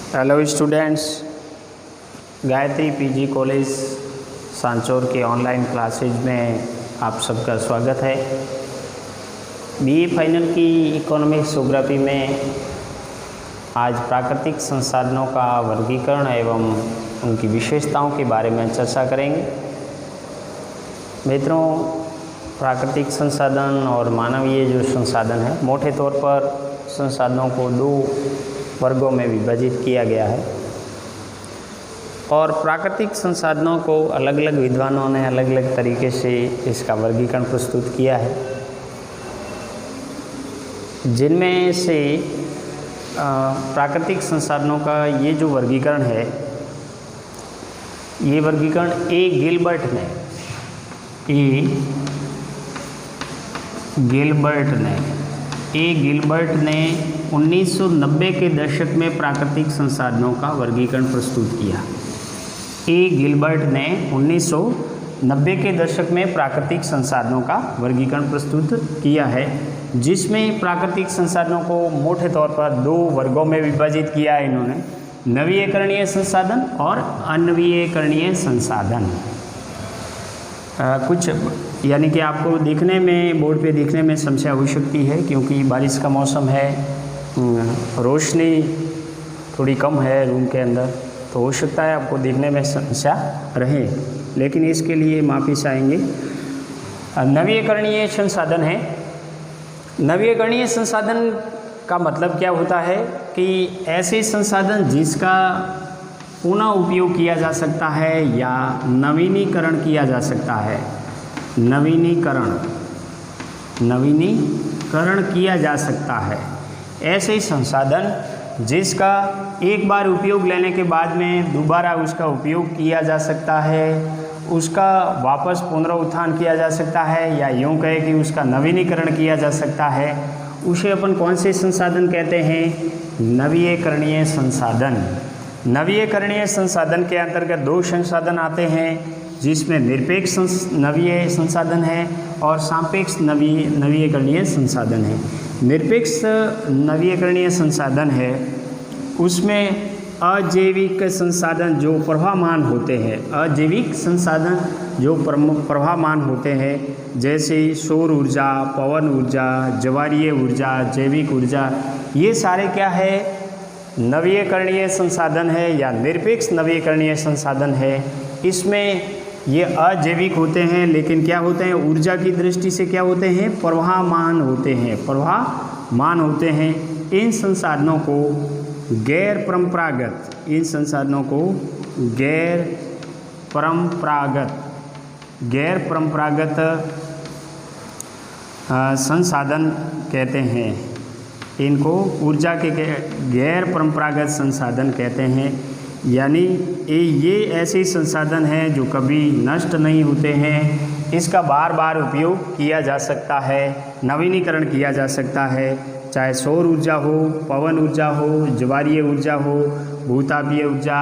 Hello students, Gayatri PG college Sanchore के online classes में आप सबका स्वागत है। बीए फाइनल की इकोनॉमिक्स ज्योग्राफी में आज प्राकृतिक संसाधनों का वर्गीकरण एवं उनकी विशेषताओं के बारे में चर्चा करेंगे। मित्रों, प्राकृतिक संसाधन और मानवीय जो संसाधन है, मोटे तौर पर संसाधनों को दो वर्गों में विभाजित किया गया है और प्राकृतिक संसाधनों को अलग अलग विद्वानों ने अलग अलग तरीके से इसका वर्गीकरण प्रस्तुत किया है, जिनमें से प्राकृतिक संसाधनों का ये जो वर्गीकरण है, ये वर्गीकरण ए गिलबर्ट ने 1990 के दशक में प्राकृतिक संसाधनों का वर्गीकरण प्रस्तुत किया। ए गिलबर्ट ने 1990 के दशक में प्राकृतिक संसाधनों का वर्गीकरण प्रस्तुत किया है, जिसमें प्राकृतिक संसाधनों को मोटे तौर पर दो वर्गों में विभाजित किया है इन्होंने, नवीकरणीय संसाधन और अनवीकरणीय संसाधन। कुछ यानी कि आपको देखने में, बोर्ड पे देखने में समस्या हो सकती है, क्योंकि बारिश का मौसम है, रोशनी थोड़ी कम है रूम के अंदर, तो हो सकता है आपको देखने में समस्या रहे, लेकिन इसके लिए माफ़ी चाहेंगे। नवीकरणीय संसाधन है। नवीकरणीय संसाधन का मतलब क्या होता है कि ऐसे संसाधन जिसका पुनः उपयोग किया जा सकता है या नवीनीकरण किया जा सकता है। नवीनीकरण किया जा सकता है। ऐसे संसाधन जिसका एक बार उपयोग लेने के बाद में दोबारा उसका उपयोग किया जा सकता है, उसका वापस पुनरुत्थान किया जा सकता है, या यूँ कहे कि उसका नवीनीकरण किया जा सकता है, उसे अपन कौन से संसाधन कहते हैं? नवीकरणीय संसाधन। नवीकरणीय संसाधन के अंतर्गत दो संसाधन आते हैं, जिसमें निरपेक्ष नवीय संसाधन है और सापेक्ष नवीकरणीय संसाधन है। निरपेक्ष नवीकरणीय संसाधन है, उसमें अजैविक संसाधन जो प्रवाहमान होते हैं, अजैविक संसाधन जो प्रवाहमान होते हैं, जैसे सौर ऊर्जा, पवन ऊर्जा, ज्वारीय ऊर्जा, जैविक ऊर्जा, ये सारे क्या है? नवीकरणीय संसाधन है या निरपेक्ष नवीकरणीय संसाधन है। इसमें ये अजैविक होते हैं, लेकिन क्या होते हैं? ऊर्जा की दृष्टि से क्या होते हैं? प्रवाहमान होते हैं। इन संसाधनों को गैर परंपरागत संसाधन कहते हैं। इनको ऊर्जा के गैर परंपरागत संसाधन कहते हैं। यानी ये ऐसे संसाधन हैं जो कभी नष्ट नहीं होते हैं, इसका बार बार उपयोग किया जा सकता है, नवीनीकरण किया जा सकता है, चाहे सौर ऊर्जा हो, पवन ऊर्जा हो, ज्वारीय ऊर्जा हो, भूतापीय ऊर्जा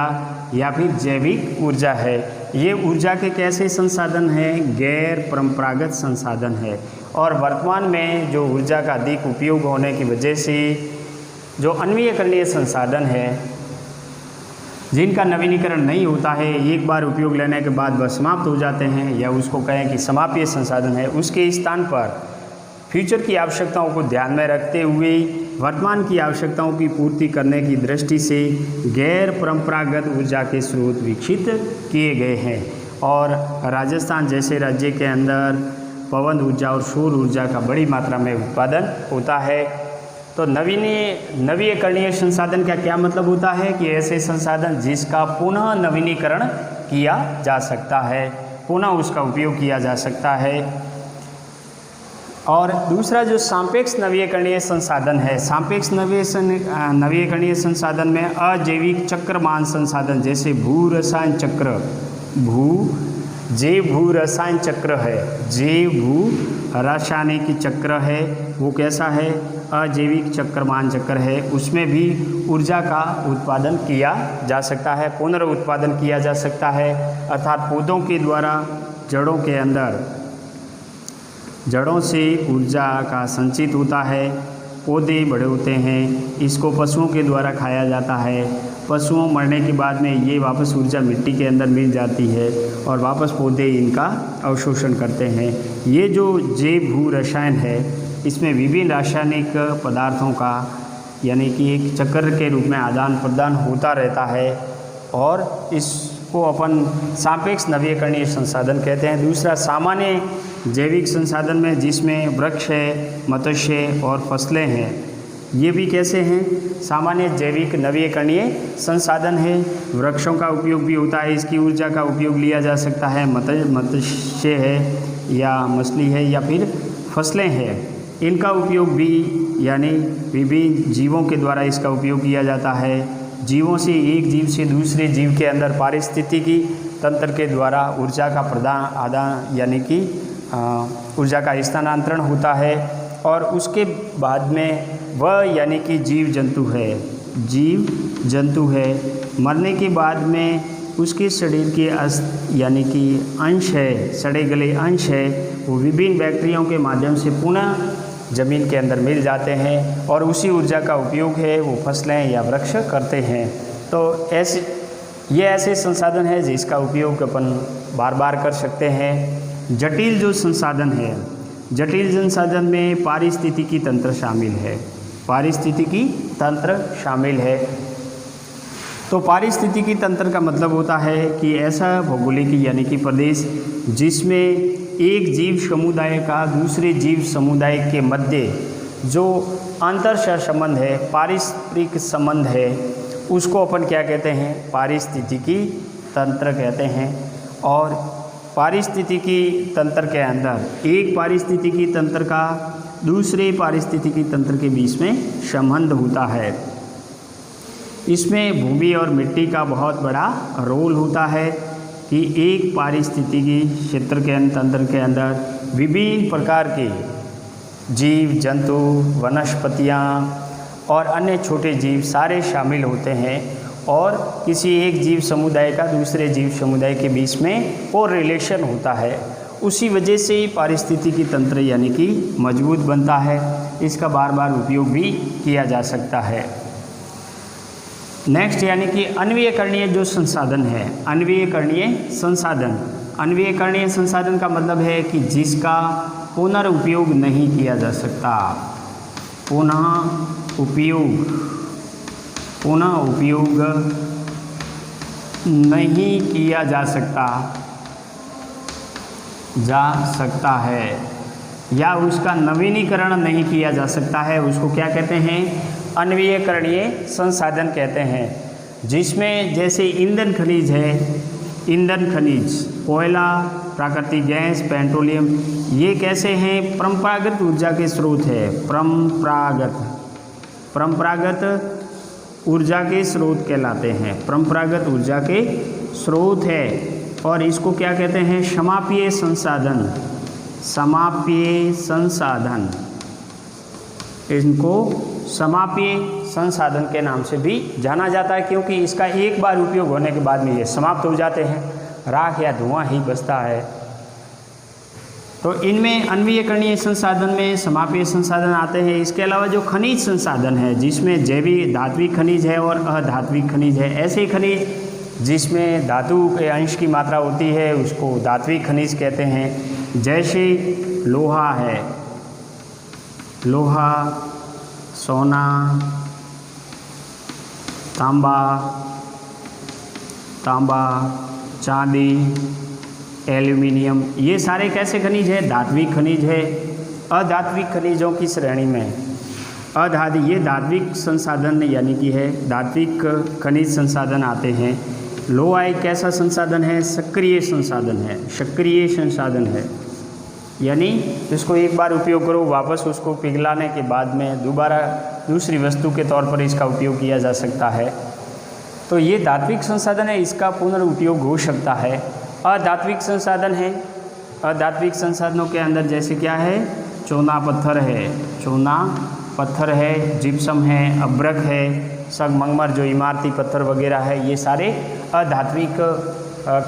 या फिर जैविक ऊर्जा है। ये ऊर्जा के कैसे संसाधन हैं? गैर परंपरागत संसाधन है। और वर्तमान में जो ऊर्जा का अधिक उपयोग होने की वजह से जो अनवीकरणीय संसाधन है, जिनका नवीनीकरण नहीं होता है, एक बार उपयोग लेने के बाद वह समाप्त हो जाते हैं, या उसको कहें कि समाप्य संसाधन है, उसके स्थान पर फ्यूचर की आवश्यकताओं को ध्यान में रखते हुए वर्तमान की आवश्यकताओं की पूर्ति करने की दृष्टि से गैर परंपरागत ऊर्जा के स्रोत विकसित किए गए हैं। और राजस्थान जैसे राज्य के अंदर पवन ऊर्जा और सौर ऊर्जा का बड़ी मात्रा में उत्पादन होता है। तो नवीकरणीय संसाधन का क्या मतलब होता है कि ऐसे संसाधन जिसका पुनः नवीनीकरण किया जा सकता है, पुनः उसका उपयोग किया जा सकता है। और दूसरा जो सापेक्ष नवीकरणीय संसाधन है, सापेक्ष नवीकरणीय संसाधन में अजैविक चक्रमान संसाधन, जैसे भू रसायन रासायनिक चक्र है, वो कैसा है? अजैविक चक्रमान चक्र है। उसमें भी ऊर्जा का उत्पादन किया जा सकता है, पुनरुत्पादन किया जा सकता है, अर्थात पौधों के द्वारा जड़ों के अंदर जड़ों से ऊर्जा का संचित होता है पौधे बड़े होते हैं, इसको पशुओं के द्वारा खाया जाता है। पशुओं मरने के बाद में ये वापस ऊर्जा मिट्टी के अंदर मिल जाती है और वापस पौधे इनका अवशोषण करते हैं। ये जो जैव भू रसायन है, इसमें विभिन्न रासायनिक पदार्थों का यानी कि एक चक्र के रूप में आदान प्रदान होता रहता है और इसको अपन सापेक्ष नवीकरणीय संसाधन कहते हैं। दूसरा सामान्य जैविक संसाधन में जिसमें वृक्ष है, मत्स्य और फसलें हैं, ये भी कैसे हैं? सामान्य जैविक नवीकरणीय संसाधन है। वृक्षों का उपयोग भी होता है, इसकी ऊर्जा का उपयोग लिया जा सकता है। मत्स्य है या मछली है या फिर फसलें हैं, इनका उपयोग भी यानी विभिन्न जीवों के द्वारा इसका उपयोग किया जाता है। जीवों से एक जीव से दूसरे जीव के अंदर पारिस्थितिकी तंत्र के द्वारा ऊर्जा का प्रदान आदान यानी कि ऊर्जा का स्थानांतरण होता है और उसके बाद में वह यानी कि जीव जंतु है मरने के बाद में उसके शरीर के यानी कि अंश है, सड़े गले अंश है, वो विभिन्न बैक्टीरियाओं के माध्यम से पुनः ज़मीन के अंदर मिल जाते हैं और उसी ऊर्जा का उपयोग है वो फसलें या वृक्ष करते हैं। तो ये ऐसे संसाधन है जिसका उपयोग अपन बार बार कर सकते हैं। जटिल जो संसाधन है, जटिल संसाधन में पारिस्थितिकी तंत्र शामिल है। पारिस्थितिकी तंत्र शामिल है। तो पारिस्थितिकी तंत्र का मतलब होता है कि ऐसा भौगोलिक यानी कि प्रदेश जिसमें एक जीव समुदाय का दूसरे जीव समुदाय के मध्य जो अंतर संबंध है, पारस्परिक संबंध है, उसको अपन क्या कहते हैं? पारिस्थितिकी तंत्र कहते हैं। और पारिस्थितिकी तंत्र के अंदर एक पारिस्थितिकी तंत्र का दूसरे पारिस्थितिकी तंत्र के बीच में संबंध होता है। इसमें भूमि और मिट्टी का बहुत बड़ा रोल होता है कि एक पारिस्थितिकी क्षेत्र के तंत्र के अंदर विभिन्न प्रकार के जीव जंतु, वनस्पतियाँ और अन्य छोटे जीव सारे शामिल होते हैं और किसी एक जीव समुदाय का दूसरे जीव समुदाय के बीच में वो रिलेशन होता है। उसी वजह से ही पारिस्थितिकी तंत्र यानी कि मजबूत बनता है। इसका बार बार उपयोग भी किया जा सकता है। नेक्स्ट यानी कि अन्वयकरणीय जो संसाधन है, अन्वयकरणीय संसाधन। अन्वयकरणीय संसाधन का मतलब है कि जिसका पुनर्उपयोग नहीं किया जा सकता। पुनः उपयोग नहीं किया जा सकता है या उसका नवीनीकरण नहीं किया जा सकता है, उसको क्या कहते हैं? अन्वयकरणीय संसाधन कहते हैं। जिसमें जैसे ईंधन खनिज है, ईंधन खनिज, कोयला, प्राकृतिक गैस, पेट्रोलियम, ये कैसे हैं? परंपरागत ऊर्जा के स्रोत है। परंपरागत ऊर्जा के स्रोत कहलाते हैं। परंपरागत ऊर्जा के स्रोत है और इसको क्या कहते हैं? समाप्य संसाधन। समाप्य संसाधन, इनको समाप्य संसाधन के नाम से भी जाना जाता है क्योंकि इसका एक बार उपयोग होने के बाद में ये समाप्त हो जाते हैं, राख या धुआं ही बचता है। तो इनमें अन्वयकरणीय संसाधन में समाप्य संसाधन आते हैं। इसके अलावा जो खनिज संसाधन है जिसमें जैविक धात्विक खनिज है और अधात्विक खनिज है। ऐसे खनिज जिसमें धातु के अंश की मात्रा होती है उसको धात्विक खनिज कहते हैं। जैसे लोहा है, लोहा, सोना, तांबा, चांदी, एल्यूमिनियम, ये सारे कैसे खनिज है? धात्विक खनिज है। अधात्विक खनिजों की श्रेणी में ये धात्विक संसाधन यानी कि है धात्विक खनिज संसाधन आते हैं। लोहा एक कैसा संसाधन है? सक्रिय संसाधन है। सक्रिय संसाधन है यानी इसको एक बार उपयोग करो, वापस उसको पिघलाने के बाद में दोबारा दूसरी वस्तु के तौर पर इसका उपयोग किया जा सकता है। तो ये धात्विक संसाधन है, इसका पुनर्उपयोग हो सकता है। अधात्विक संसाधन है। अधात्विक संसाधनों के अंदर जैसे क्या है? चूना पत्थर है, जिप्सम है, अब्रक है, संगमरमर जो इमारती पत्थर वगैरह है, ये सारे अधात्विक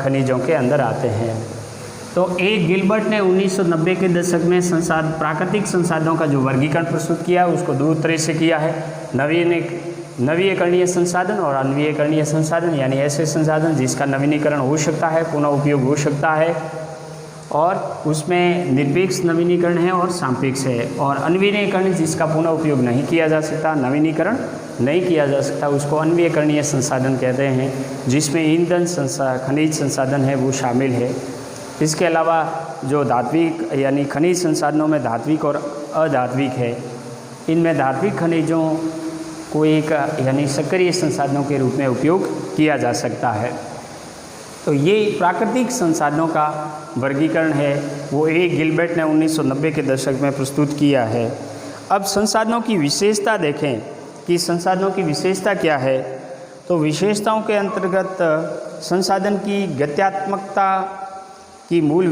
खनिजों के अंदर आते हैं। तो ए गिलबर्ट ने 1990 के दशक में प्राकृतिक संसाधनों का जो वर्गीकरण प्रस्तुत किया है उसको दो तरह से किया है, नवीकरणीय संसाधन और अनवीकरणीय संसाधन, यानी ऐसे संसाधन जिसका नवीनीकरण हो सकता है, पुनः उपयोग हो सकता है और उसमें निरपेक्ष नवीनीकरण है और सापेक्ष है, और अनवीकरणीय जिसका पुनः उपयोग नहीं किया जा सकता, नवीनीकरण नहीं किया जा सकता, उसको अनवीकरणीय संसाधन कहते हैं, जिसमें ईंधन खनिज संसाधन है वो शामिल है। इसके अलावा जो धात्विक यानी खनिज संसाधनों में धात्विक और अधात्विक है, इनमें धात्विक खनिजों को एक यानी सक्रिय संसाधनों के रूप में उपयोग किया जा सकता है। तो ये प्राकृतिक संसाधनों का वर्गीकरण है वो ए गिलबर्ट ने 1990 के दशक में प्रस्तुत किया है। अब संसाधनों की विशेषता देखें कि संसाधनों की विशेषता क्या है। तो विशेषताओं के अंतर्गत संसाधन की गत्यात्मकता की मूल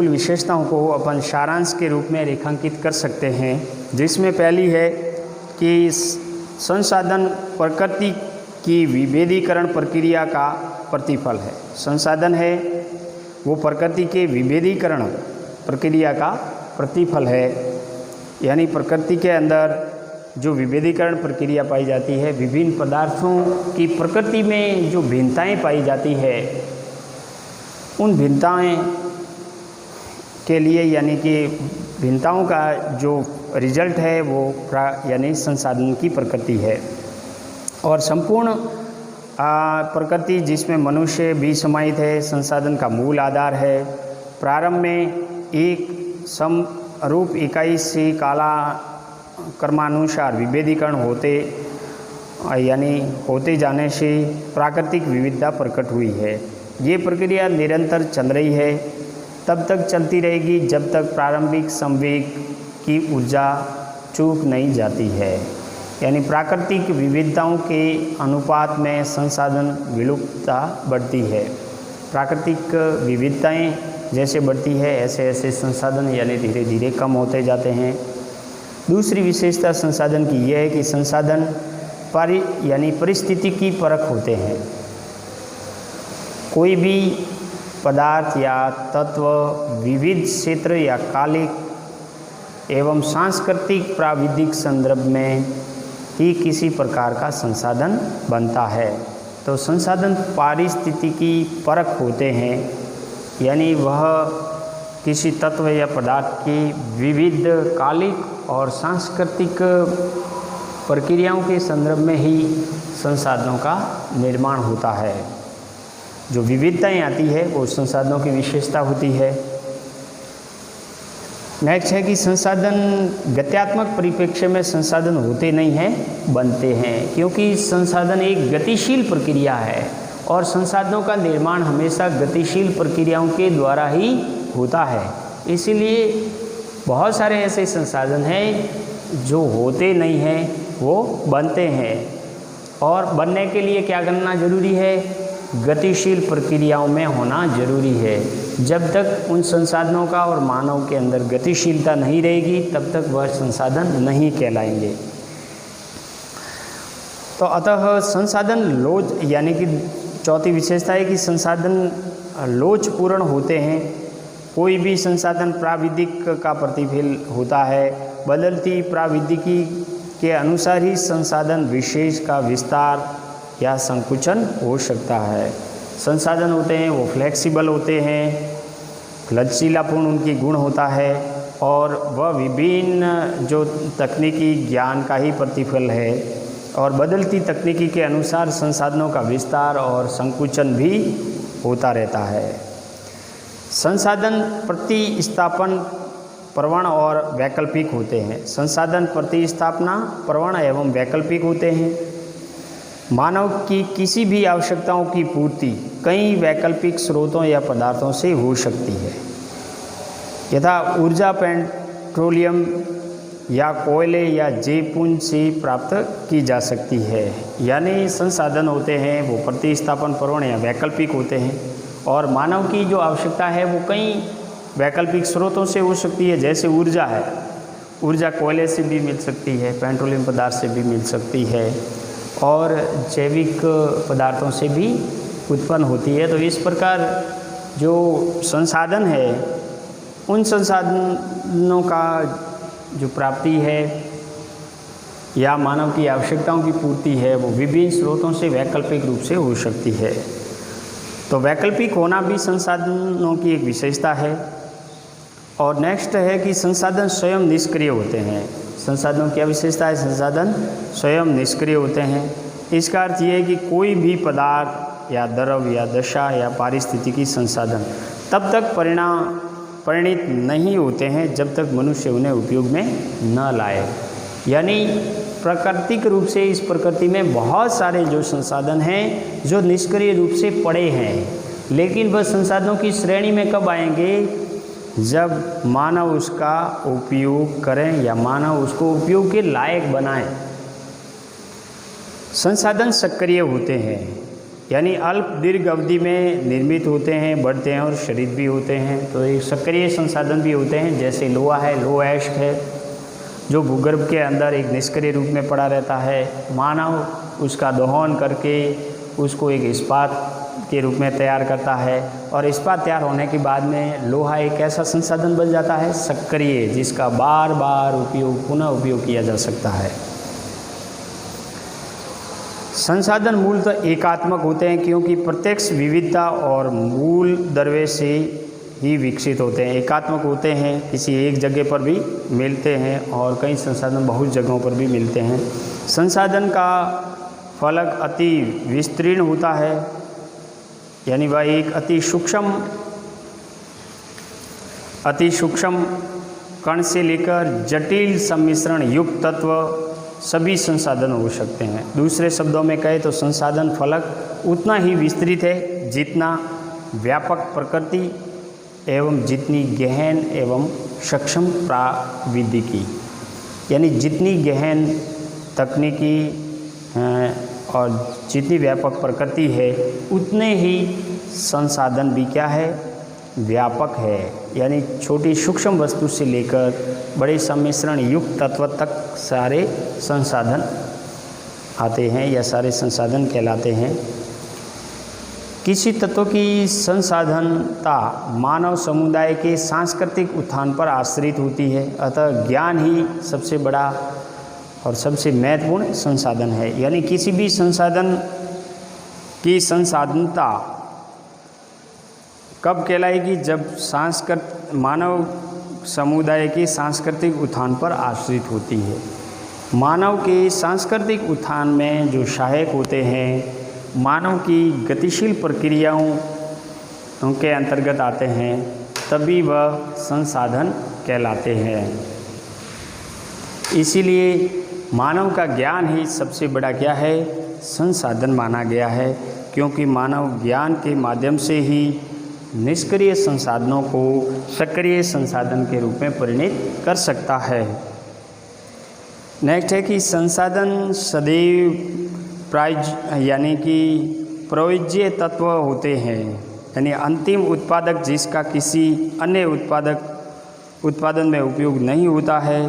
विशेषताओं को अपन सारांश के रूप में रेखांकित कर सकते हैं, जिसमें पहली है कि संसाधन प्रकृति की विभेदीकरण प्रक्रिया का प्रतिफल है। संसाधन है वो प्रकृति के विभेदीकरण प्रक्रिया का प्रतिफल है, यानी प्रकृति के अंदर जो विभेदीकरण प्रक्रिया पाई जाती है, विभिन्न पदार्थों की प्रकृति में जो भिन्नताएं पाई जाती है, उन भिन्नताएं के लिए यानी कि भिन्नताओं का जो रिजल्ट है वो यानी संसाधन की प्रकृति है। और संपूर्ण प्रकृति जिसमें मनुष्य भी समाहित है संसाधन का मूल आधार है। प्रारंभ में एक समरूप इकाई से काला क्रमानुसार विभेदीकरण होते जाने से प्राकृतिक विविधता प्रकट हुई है। ये प्रक्रिया निरंतर चल रही है, तब तक चलती रहेगी जब तक प्रारंभिक संवेग की ऊर्जा चूक नहीं जाती है, यानी प्राकृतिक विविधताओं के अनुपात में संसाधन विलुप्तता बढ़ती है। प्राकृतिक विविधताएं जैसे बढ़ती है ऐसे ऐसे संसाधन यानी धीरे धीरे कम होते जाते हैं। दूसरी विशेषता संसाधन की यह है कि संसाधन परिस्थिति की परख होते हैं। कोई भी पदार्थ या तत्व विविध क्षेत्र या कालिक एवं सांस्कृतिक प्राविधिक संदर्भ में ही किसी प्रकार का संसाधन बनता है। तो संसाधन पारिस्थितिकी परक होते हैं, यानी वह किसी तत्व या पदार्थ की विविध कालिक और सांस्कृतिक प्रक्रियाओं के संदर्भ में ही संसाधनों का निर्माण होता है। जो विविधताएं आती है वो संसाधनों की विशेषता होती है। नेक्स्ट है कि संसाधन गत्यात्मक परिप्रेक्ष्य में संसाधन होते नहीं हैं, बनते हैं, क्योंकि संसाधन एक गतिशील प्रक्रिया है और संसाधनों का निर्माण हमेशा गतिशील प्रक्रियाओं के द्वारा ही होता है। इसीलिए बहुत सारे ऐसे संसाधन हैं जो होते नहीं हैं, वो बनते हैं। और बनने के लिए क्या करना जरूरी है? गतिशील प्रक्रियाओं में होना जरूरी है। जब तक उन संसाधनों का और मानव के अंदर गतिशीलता नहीं रहेगी तब तक वह संसाधन नहीं कहलाएंगे। तो अतः संसाधन लोच यानी कि चौथी विशेषता है कि संसाधन लोचपूर्ण होते हैं। कोई भी संसाधन प्राविधिक का प्रतिफल होता है। बदलती प्राविधिकी के अनुसार ही संसाधन विशेष का विस्तार या संकुचन हो सकता है। संसाधन होते हैं वो फ्लेक्सिबल होते हैं, लचीलापूर्ण उनकी गुण होता है और वह विभिन्न जो तकनीकी ज्ञान का ही प्रतिफल है। और बदलती तकनीकी के अनुसार संसाधनों का विस्तार और संकुचन भी होता रहता है। संसाधन प्रतिस्थापन प्रवण और वैकल्पिक होते हैं। संसाधन प्रतिस्थापना प्रवण एवं वैकल्पिक होते हैं। मानव की किसी भी आवश्यकताओं की पूर्ति कई वैकल्पिक स्रोतों या पदार्थों से हो सकती है, यथा ऊर्जा पेट्रोलियम या कोयले या जैव पुंज से प्राप्त की जा सकती है। यानी संसाधन होते हैं वो प्रतिस्थापन प्रवण या वैकल्पिक होते हैं और मानव की जो आवश्यकता है वो कई वैकल्पिक स्रोतों से हो सकती है। जैसे ऊर्जा है, ऊर्जा कोयले से भी मिल सकती है, पेट्रोलियम पदार्थ से भी मिल सकती है और जैविक पदार्थों से भी उत्पन्न होती है। तो इस प्रकार जो संसाधन है, उन संसाधनों का जो प्राप्ति है या मानव की आवश्यकताओं की पूर्ति है, वो विभिन्न स्रोतों से वैकल्पिक रूप से हो सकती है। तो वैकल्पिक होना भी संसाधनों की एक विशेषता है। और नेक्स्ट है कि संसाधन स्वयं निष्क्रिय होते हैं। संसाधनों की विशेषता है, संसाधन स्वयं निष्क्रिय होते हैं। इसका अर्थ ये है कि कोई भी पदार्थ या द्रव या दशा या पारिस्थितिकी संसाधन तब तक परिणित नहीं होते हैं जब तक मनुष्य उन्हें उपयोग में न लाए। यानी प्राकृतिक रूप से इस प्रकृति में बहुत सारे जो संसाधन हैं जो निष्क्रिय रूप से पड़े हैं, लेकिन वह संसाधनों की श्रेणी में कब आएंगे? जब मानव उसका उपयोग करें या मानव उसको उपयोग के लायक बनाएं। संसाधन सक्रिय होते हैं, यानी अल्प दीर्घ अवधि में निर्मित होते हैं, बढ़ते हैं और शरीर भी होते हैं। तो एक सक्रिय संसाधन भी होते हैं, जैसे लोहा है, लोह अयस्क है, जो भूगर्भ के अंदर एक निष्क्रिय रूप में पड़ा रहता है। मानव उसका दोहन करके उसको एक इस्पात के रूप में तैयार करता है, और इस्पात तैयार होने के बाद में लोहा एक ऐसा संसाधन बन जाता है सक्रिय, जिसका बार बार उपयोग, पुनः उपयोग किया जा सकता है। संसाधन मूलतः एकात्मक होते हैं, क्योंकि प्रत्यक्ष विविधता और मूल द्रव्य से ही विकसित होते हैं। एकात्मक होते हैं, किसी एक जगह पर भी मिलते हैं, और कई संसाधन बहुत जगहों पर भी मिलते हैं। संसाधन का फलक अति विस्तीर्ण होता है, यानी वह एक अति सूक्ष्म कण से लेकर जटिल सम्मिश्रण युक्त तत्व सभी संसाधन हो सकते हैं। दूसरे शब्दों में कहें तो संसाधन फलक उतना ही विस्तृत है जितना व्यापक प्रकृति एवं जितनी गहन एवं सक्षम प्राविधिकी, यानी जितनी गहन तकनीकी और जितनी व्यापक प्रकृति है, उतने ही संसाधन भी क्या है? व्यापक है। यानी छोटी सूक्ष्म वस्तु से लेकर बड़े सम्मिश्रण युक्त तत्व तक सारे संसाधन आते हैं या सारे संसाधन कहलाते हैं। किसी तत्व की संसाधनता मानव समुदाय के सांस्कृतिक उत्थान पर आश्रित होती है, अतः ज्ञान ही सबसे बड़ा और सबसे महत्वपूर्ण संसाधन है। यानी किसी भी संसाधन की संसाधनता कब कहलाएगी? जब मानव समुदाय के सांस्कृतिक उत्थान पर आश्रित होती है। मानव के सांस्कृतिक उत्थान में जो सहायक होते हैं, मानव की गतिशील प्रक्रियाओं उनके अंतर्गत आते हैं, तभी वह संसाधन कहलाते हैं। इसीलिए मानव का ज्ञान ही सबसे बड़ा क्या है? संसाधन माना गया है, क्योंकि मानव ज्ञान के माध्यम से ही निष्क्रिय संसाधनों को सक्रिय संसाधन के रूप में परिणित कर सकता है। नेक्स्ट है कि संसाधन सदैव यानी कि प्रयोज्य तत्व होते हैं, यानी अंतिम उत्पादक जिसका किसी अन्य उत्पादन में उपयोग नहीं होता है,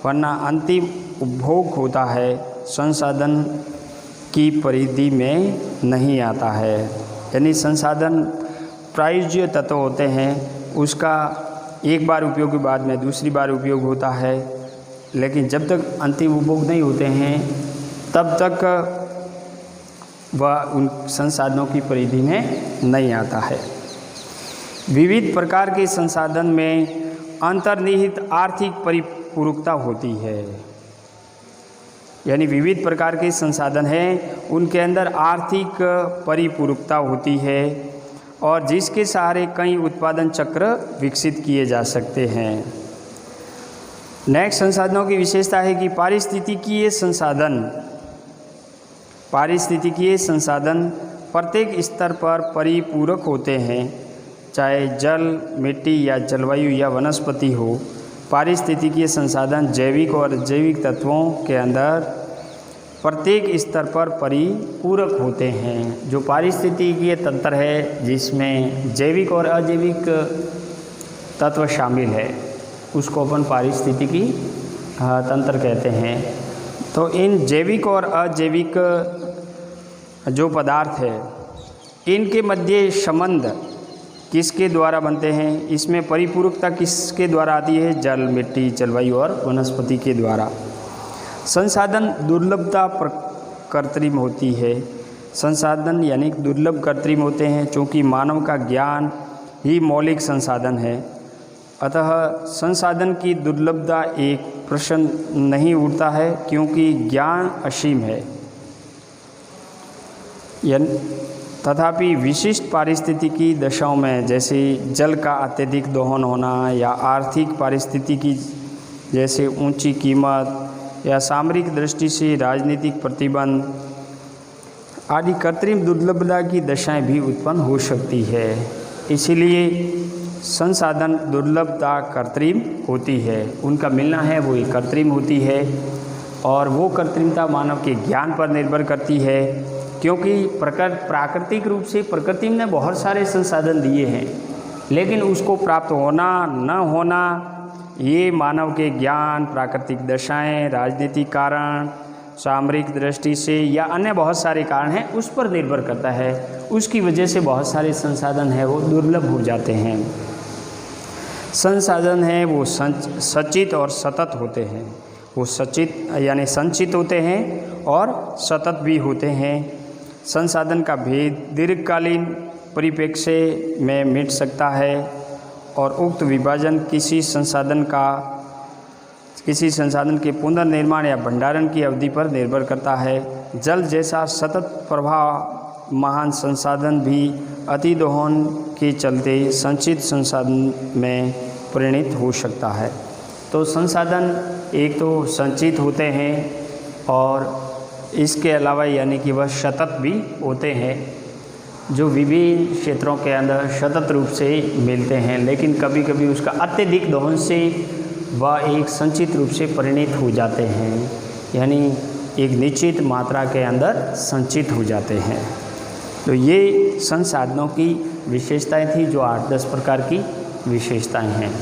वरना अंतिम उपभोग होता है, संसाधन की परिधि में नहीं आता है। यानी संसाधन प्रायोज्य तत्व होते हैं, उसका एक बार उपयोग के बाद में दूसरी बार उपयोग होता है, लेकिन जब तक अंतिम उपभोग नहीं होते हैं तब तक वह उन संसाधनों की परिधि में नहीं आता है। विविध प्रकार के संसाधन में अंतर्निहित आर्थिक परिपूरकता होती है, यानी विविध प्रकार के संसाधन हैं, उनके अंदर आर्थिक परिपूरकता होती है, और जिसके सहारे कई उत्पादन चक्र विकसित किए जा सकते हैं। नेक्स्ट संसाधनों की विशेषता है कि पारिस्थितिकीय संसाधन प्रत्येक स्तर पर परिपूरक होते हैं, चाहे जल, मिट्टी या जलवायु या वनस्पति हो। पारिस्थितिकीय संसाधन जैविक और अजैविक तत्वों के अंदर प्रत्येक स्तर पर परिपूरक होते हैं। जो पारिस्थितिकीय तंत्र है, जिसमें जैविक और अजैविक तत्व शामिल है, उसको अपन पारिस्थितिकी तंत्र कहते हैं। तो इन जैविक और अजैविक जो पदार्थ है, इनके मध्य संबंध किसके द्वारा बनते हैं? इसमें परिपूरकता किसके द्वारा आती है? जल, मिट्टी, जलवायु और वनस्पति के द्वारा। संसाधन दुर्लभता कृत्रिम होती है। संसाधन यानी दुर्लभ कृत्रिम होते हैं, चूँकि मानव का ज्ञान ही मौलिक संसाधन है। अतः संसाधन की दुर्लभता एक प्रश्न नहीं उठता है, क्योंकि ज्ञान असीम है। तथापि विशिष्ट पारिस्थितिकी दशाओं में, जैसे जल का अत्यधिक दोहन होना या आर्थिक पारिस्थितिकी जैसे ऊंची कीमत या सामरिक दृष्टि से राजनीतिक प्रतिबंध आदि कृत्रिम दुर्लभता की दशाएं भी उत्पन्न हो सकती है। इसीलिए संसाधन दुर्लभता कृत्रिम होती है, उनका मिलना है वो एक कृत्रिम होती है, और वो कृत्रिमता मानव के ज्ञान पर निर्भर करती है, क्योंकि प्राकृतिक रूप से प्रकृति ने बहुत सारे संसाधन दिए हैं, लेकिन उसको प्राप्त होना न होना ये मानव के ज्ञान, प्राकृतिक दशाएं, राजनीतिक कारण, सामरिक दृष्टि से या अन्य बहुत सारे कारण हैं, उस पर निर्भर करता है। उसकी वजह से बहुत सारे संसाधन हैं वो दुर्लभ हो जाते हैं। संसाधन हैं वो सचित और सतत होते हैं। वो सचित यानी संचित होते हैं और सतत भी होते हैं। संसाधन का भेद दीर्घकालीन परिप्रेक्ष्य में मिट सकता है, और उक्त विभाजन किसी संसाधन के पुनर्निर्माण या भंडारण की अवधि पर निर्भर करता है। जल जैसा सतत प्रवाह महान संसाधन भी अतिदोहन के चलते संचित संसाधन में परिणत हो सकता है। तो संसाधन एक तो संचित होते हैं और इसके अलावा यानी कि वह सतत भी होते हैं, जो विभिन्न क्षेत्रों के अंदर सतत रूप से मिलते हैं, लेकिन कभी कभी उसका अत्यधिक दोहन से वह एक संचित रूप से परिणत हो जाते हैं, यानी एक निश्चित मात्रा के अंदर संचित हो जाते हैं। तो ये संसाधनों की विशेषताएं थी, जो 8-10 प्रकार की विशेषताएं हैं।